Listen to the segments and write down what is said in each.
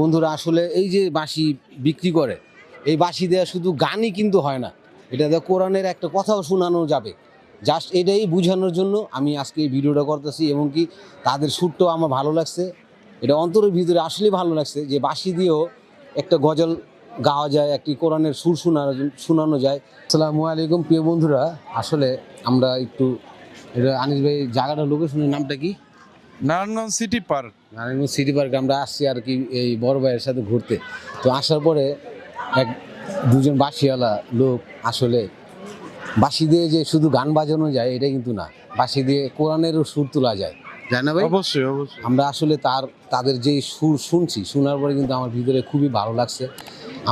বন্ধুরা আসলে এই যে বাঁশি বিক্রি করে, এই বাঁশি দেওয়া শুধু গানই কিন্তু হয় না, এটা দিয়ে কোরআনের একটা কথাও শোনানো যাবে। জাস্ট এটাই বোঝানোর জন্য আমি আজকে এই ভিডিওটা করতেছি, এবং কি তাদের সুরটাও আমার ভালো লাগছে। এটা অন্তরের ভিতরে আসলেই ভালো লাগছে যে বাঁশি দিয়েও একটা গজল গাওয়া যায়, একটি কোরআনের সুর শোনানো যায়। আসসালামু আলাইকুম প্রিয় বন্ধুরা, আসলে আমরা একটু এটা আনিস ভাই জায়গাটা লোকেশনের নামটা কি? Narayanganj city park. Narayanganj city পার্কে আমরা আসছি আর কি এই বড় ভাইয়ের সাথে ঘুরতে। তো আসার পরে দুজন বাঁশিওয়ালা লোক, আসলে বাঁশি দিয়ে যে শুধু গান বাজানো যায় এটা কিন্তু না, বাঁশি দিয়ে কোরআনেরও সুর তোলা যায়, জান না ভাই? অবশ্যই অবশ্যই। আমরা আসলে তাদের যে সুর শুনছি, শোনার পরে কিন্তু আমার ভিতরে খুবই ভালো লাগছে।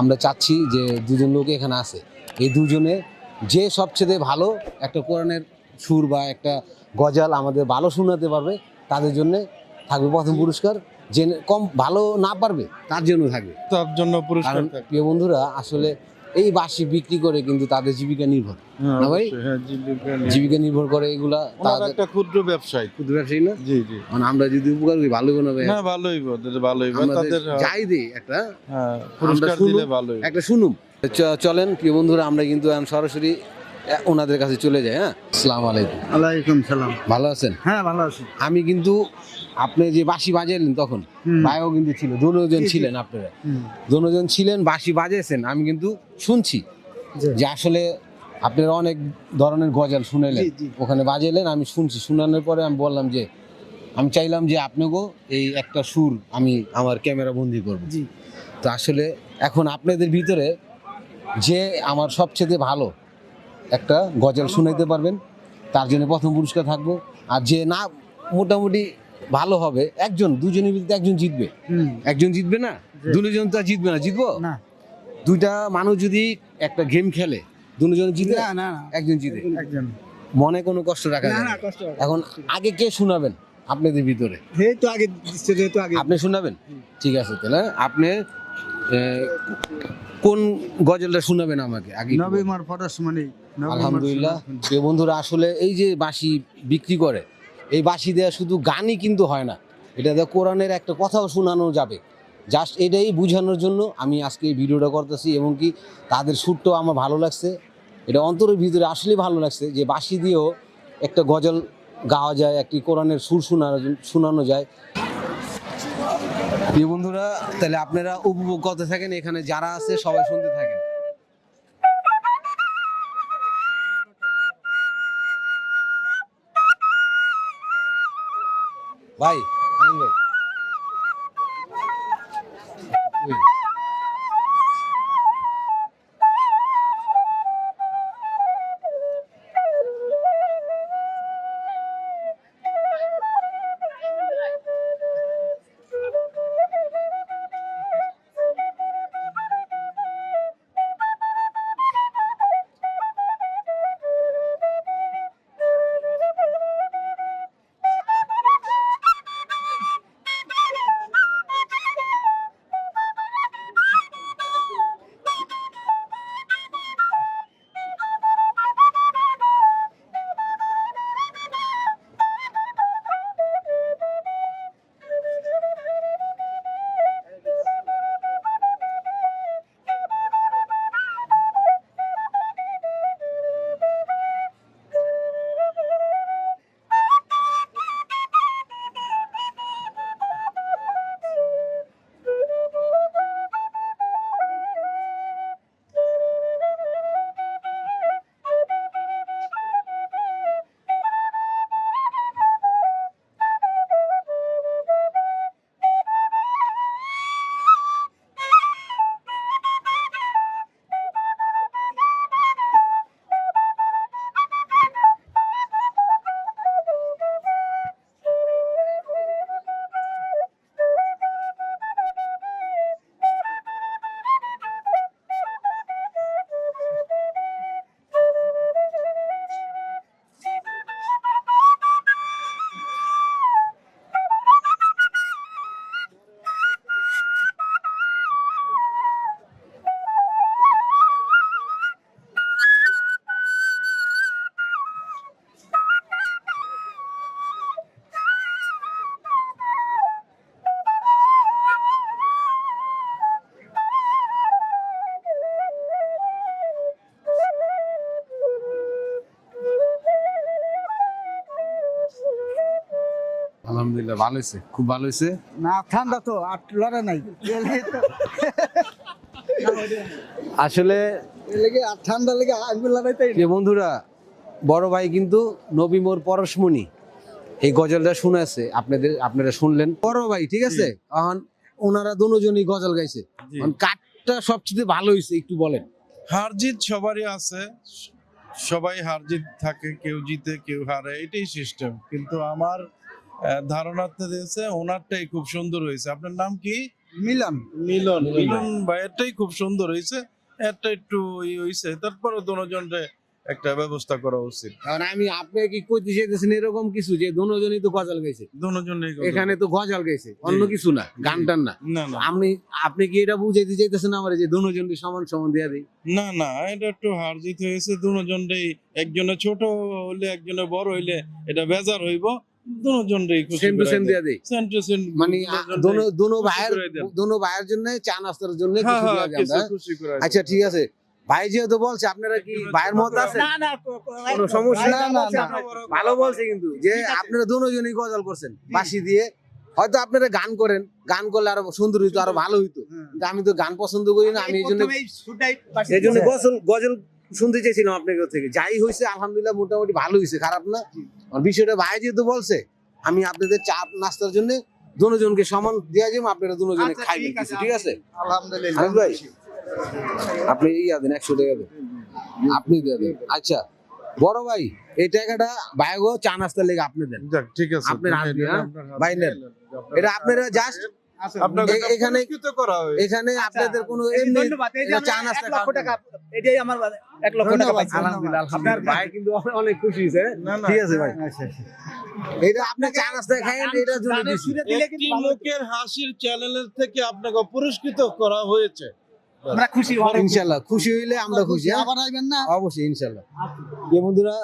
আমরা চাচ্ছি যে দুজন লোক এখানে আছে, এই দুজনে যে সবচেয়ে ভালো একটা কোরআনের সুর বা একটা গজাল আমাদের ভালো শোনাতে পারবে, তাদের জন্য থাকবে প্রথম পুরস্কার। যে কম ভালো না পারবে তার জন্য থাকবে। তার জন্য পুরস্কার কারণ থাকবে। প্রিয় বন্ধুরা আসলে এই বাঁশি বিক্রি করে কিন্তু তাদের জীবিকা নির্ভর, হ্যাঁ, না ভাই? অবশ্যই, হ্যাঁ, জীবিকা জীবিকা নির্ভর করে এগুলা ওনারা তাদের একটা ক্ষুদ্র ব্যবসায়ী। ক্ষুদ্র ব্যবসায়ী না? জি জি। মানে আমরা যদি উপকার করি ভালো কোনো না, ভালোই ভালোই আমাদের তাদের যাই দিই একটা হ্যাঁ, পুরস্কার আমরা দিলে শুনুন, ভালোই। একটা শুনুন। চলেন প্রিয় বন্ধুরা, আমরা কিন্তু এখন সরাসরি ওনাদের কাছে চলে যাই। হ্যাঁ, আসসালামু আলাইকুম। ওয়ালাইকুম সালাম। ভালো আছেন? হ্যাঁ, ভালো আছি। আমি কিন্তু আপনি যে বাঁশি বাজাইলেন তখন ভাইও কিন্তু ছিল, দুজন ছিলেন, আপনারা দুজন ছিলেন, বাঁশি বাজাইছেন, আমি কিন্তু শুনছি যে আসলে আপনারা অনেক ধরনের গজল শুনাইলেন, জি, জি। ওখানে বাজাইলেন, আমি শুনছি। শোনানোর পরে আমি বললাম যে আমি চাইলাম যে আপনাকেও এই একটা সুর আমি আমার ক্যামেরা বন্দি করব। জি। তো আসলে এখন আপনাদের ভিতরে যে আমার সবচেয়ে ভালো একটা গজল শুনাইতে পারবেন, তার জন্য প্রথম পুরস্কার থাকবো। আর যে না মোটামুটি ভালো হবে, দুজনের ভিতরে একজন জিতবে। একজন জিতবে না, দুজন তো আর জিতবে না। জিতবো না, দুইটা মানুষ যদি একটা গেম খেলে, দুজন জিতে না, না, না। একজন জিতে, একজন। মনে কোনো কষ্ট রাখা না, যায় না, না। কষ্ট হবে। এখন আগে কে শোনাবেন আপনাদের ভিতরে? যেহেতু আগে দিচ্ছে, যেহেতু আগে। আপনি শোনাবেন? ঠিক আছে, তাহলে আপনি কোন গজলটা শোনাবেন আমাকে আগে? নবী মার পরশমণি। আলহামদুলিল্লাহ প্রিয় বন্ধুরা, আসলে এই যে বাঁশি বিক্রি করে, এই বাঁশি দেওয়া শুধু গানই কিন্তু হয় না, এটা দিয়ে কোরআনের একটা কথাও শোনানো যাবে। জাস্ট এটাই বোঝানোর জন্য আমি আজকে এই ভিডিওটা করতেছি, এবং কি তাদের সুরটাও আমার ভালো লাগছে। এটা অন্তরের ভিতরে আসলেই ভালো লাগছে যে বাঁশি দিয়েও একটা গজল গাওয়া যায়, একটি কোরআনের সুর শোনানো যায়। প্রিয় বন্ধুরা, তাহলে আপনারা উপভোগ করতে থাকেন, এখানে যারা আছে সবাই শুনতে থাকেন। ভাই, আনিস ভাই, ওই। আলহামদুলিল্লাহ ভালো হয়েছে, খুব ভালো হয়েছে। না ঠান্ডা তো আর লড়ে নাই আসলে লেগে আর ঠান্ডা লেগে আগুন লড়াইতেই যে বন্ধুরা, বড় ভাই কিন্তু নবী মোর পরশমণি এই গজলটা শুনেছে, আপনারা শুনলেন। বড় ভাই ঠিক আছে, এখন ওনারা দুজনই গজল গাইছে, জি। এখন কাটটা সবচেয়ে ভালো হয়েছে একটু বলেন। হার জিত সবারই আছে, সবাই হার জিত থাকে, কেউ জিতে কেউ হারে, এটাই সিস্টেম। কিন্তু আমার ধারণাতে দিয়েছে ওনারটাই খুব সুন্দর হয়েছে। আপনার নাম কি? মিলন মিলন। মিলন মিলন ভাইয়েরটাই খুব সুন্দর হয়েছে, একটা একটু হয়েছে, তারপরে দুজনের একটা ব্যবস্থা করা উচিত। কারণ আমি আপনি কি কইতে চাইতেছেন এরকম কিছু যে দুজনই তো গজল গাইছে, দুজনেই এখানে তো গজল গাইছে, অন্য কিছু না, গান টান না। না না আপনি কি এটা বুঝাইতে চাইতেছেন আমার যে দুজনকে সমান সমান দেয়া দেই? না না, এটা একটু হার জিত হয়েছে দুজনেই, একজনে ছোট হইলে একজনে বড় হইলে এটা বেজার হইব, দুজনেই খুশি সেম টু করে সেম দেন। দেয়া দেই, সেম টু সেম, মানে দুজনেই দোনো খুশি ভাইয়ের করে দেন। জন্য চা নাস্তার জন্য হ্যাঁ, কিছু হ্যাঁ, দেয়া কিছু যায় না? খুশি করে দেন। আচ্ছা ঠিক আছে, ভাই যেহেতু বলছে, আপনারা কি ভাইয়ের মত আছে? কোনো সমস্যা না, না, না। ভালো বলছে কিন্তু যে আপনারা দুজনই গজল করছেন বাঁশি দিয়ে, হয়তো আপনারা গান করেন, গান করলে আরো সুন্দর হইতো, আরো ভালো হইতো, কিন্তু আমি তো গান পছন্দ করি না, আমি এই জন্য গজল শুনতে চেয়েছিলাম আপনার কাছ থেকে। যাই হয়েছে আলহামদুলিল্লাহ, মোটামুটি ভালো হয়েছে, খারাপ না। আর বিষয়টা ভাই যেহেতু বলছে, আমি আপনাদের চা নাস্তার জন্য দুজনকে সমান দেওয়া যাবো, আপনারা দুজনে খাইবেন কিছু, ঠিক আছে? আলহামদুলিল্লাহ আরেক ভাই, আপনি দেন 100 টাকা দেন, আপনি দিয়ে দেন। আচ্ছা বড় ভাই, এই টাকাটা ভাইগো চা নাস্তার লেগে আপনি দেন, যাক, ঠিক আছে। আপনার হাত দিয়ে, হ্যাঁ? আপনার হাত ভাই নেন। দিয়ে। এটা আপনারা জাস্ট আপনাকে এ- এখানে- পুরস্কৃত করা হয়েছে। এখানে আপনাদের কোনো এই যে এমনি ধন্যবাদ, এই যে এটা আমরা চা নাস্তা 1 লক্ষ খাওয়ার টাকা, জন্য। এটাই আমার 1 লক্ষ টাকা পাইছি। আলহামদুলিল্লাহ, আপনার ভাই কিন্তু অনেক খুশি হয়েছে। না, না। ঠিক আছে ভাই, আচ্ছা, আচ্ছা। এটা আপনি চা নাস্তা খাইয়েন, এটার জন্য গানের দিছি। সুরে দিলে একটি কিন্তু ভালো হতো। মুখের হাসির চ্যানেলের থেকে আপনাকে পুরস্কৃত করা হয়েছে। আমরা খুশি ইনশাল্লাহ, খুশি হইলে আমরা খুশি, হ্যাঁ? আবার আইবেন না? অবশ্যই ইনশাল্লাহ। যে বন্ধুরা,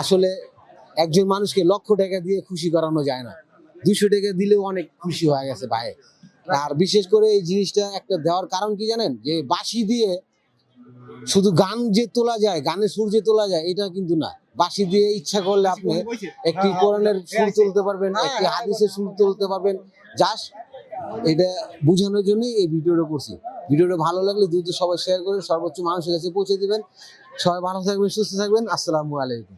আসলে একজন মানুষকে লক্ষ টাকা দিয়ে খুশি করানো যায় না, 200 টাকা দিলেও অনেক খুশি হয়ে গেছে ভাই। আর বিশেষ করে এই জিনিসটা একটা দেওয়ার কারণ কি জানেন, যে বাঁশি দিয়ে শুধু গান যে তোলা যায়, গানের সুর যে তোলা যায়, এটা কিন্তু না। বাঁশি দিয়ে ইচ্ছা করলে আপনি একটি কোরআনের সুর তুলতে পারবেন, একটি হাদিসের সুর তুলতে পারবেন। জাস্ট এটা বোঝানোর জন্যই এই ভিডিওটা করছি। ভিডিওটা ভালো লাগলে দ্রুত সবাই শেয়ার করে সর্বোচ্চ মানুষের কাছে পৌঁছে দিবেন। সবাই ভালো থাকবেন, সুস্থ থাকবেন। আসসালামু আলাইকুম।